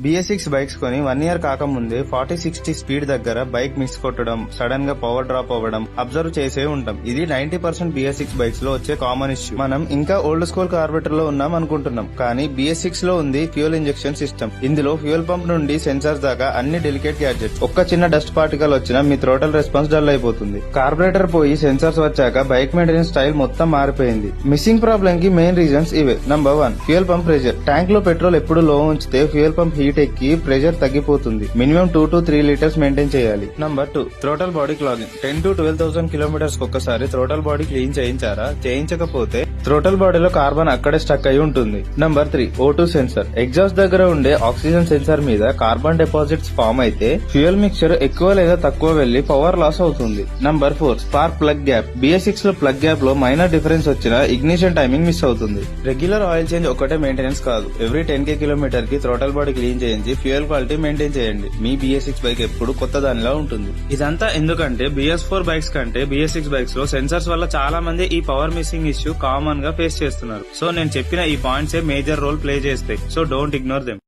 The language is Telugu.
BS6 బైక్స్ కొని 1 year కాకముందే 40-60 స్పీడ్ దగ్గర బైక్ మిస్ కొట్టడం, సడన్ గా పవర్ డ్రాప్ అవ్వడం అబ్జర్వ్ చేసే ఉంటాం. ఇది 90% BS6 బైక్స్ లో వచ్చే కామన్ ఇష్యూ. మనం ఇంకా ఓల్డ్ స్కూల్ కార్బొరేటర్ లో ఉన్నాం అనుకుంటున్నాం, కానీ BS6 లో ఉంది ఫ్యూయల్ ఇంజెక్షన్ సిస్టమ్. ఇందులో ఫ్యూయల్ పంప్ నుండి సెన్సార్స్ దాకా అన్ని డెలికేట్ గ్యాడ్జెట్స్. ఒక్క చిన్న డస్ట్ పార్టికల్ వచ్చినా మీ థ్రోటల్ రెస్పాన్స్ డల్ అయిపోతుంది. కార్బొరేటర్ పోయి సెన్సార్స్ వచ్చాక బైక్ మెయింటెనెన్స్ స్టైల్ మొత్తం మారిపోయింది. మిస్సింగ్ ప్రాబ్లం కి మెయిన్ రీజన్స్ ఇవే. Number 1, fuel pump pressure. Tank లో పెట్రోల్ ఎప్పుడు లో ఉంచితే ఫ్యూయల్ పంప్ హీట్ ఎక్కి ప్రెషర్ తగ్గిపోతుంది. మినిమం 2 to 3 లీటర్స్ మెయింటైన్ చేయాలి. Number 2, throttle body clogging. 10 to 12,000 kilometres ఒక్కసారి థ్రోటల్ బాడీ క్లీన్ చేయించారా? చేయించకపోతే థ్రోటల్ బాడీలో కార్బన్ అక్కడే స్టక్ అయి ఉంటుంది. Number 3, O2 sensor. ఎగ్జాస్ట్ దగ్గర ఉండే ఆక్సిజన్ సెన్సార్ మీద కార్బన్ డిపాజిట్స్ ఫామ్ అయితే ఫ్యూయల్ మిక్చర్ ఎక్కువ లేదా తక్కువ వెళ్లి పవర్ లాస్ అవుతుంది. Number 4, spark plug gap. BS6 లో ప్లగ్ గ్యాప్ లో మైనర్ డిఫరెన్స్ వచ్చినా ఇగ్నిషన్ టైమింగ్ మిస్ అవుతుంది. రెగ్యులర్ ఆయిల్ చేంజ్ ఒకటే మెయింటెనెన్స్ కాదు. ఎవ్రీ 10K కిలోమీటర్ కి థ్రోటల్ బాడీ క్లీన్ చేయించి ఫ్యూయల్ క్వాలిటీ మెయింటైన్ చేయండి. మీ BS6 బైక్ ఎప్పుడు కొత్త దానిలా ఉంటుంది. ఇదంతా ఎందుకంటే BS4 బైక్స్ కంటే BS6 బైక్స్ లో సెన్సార్స్ వల్ల చాలా మంది ఈ పవర్ మిస్సింగ్ ఇష్యూ కామన్ గా ఫేస్ చేస్తున్నారు. సో నేను చెప్పిన ఈ పాయింట్స్ మేజర్ రోల్ ప్లే చేస్తాయి. So don't ignore them.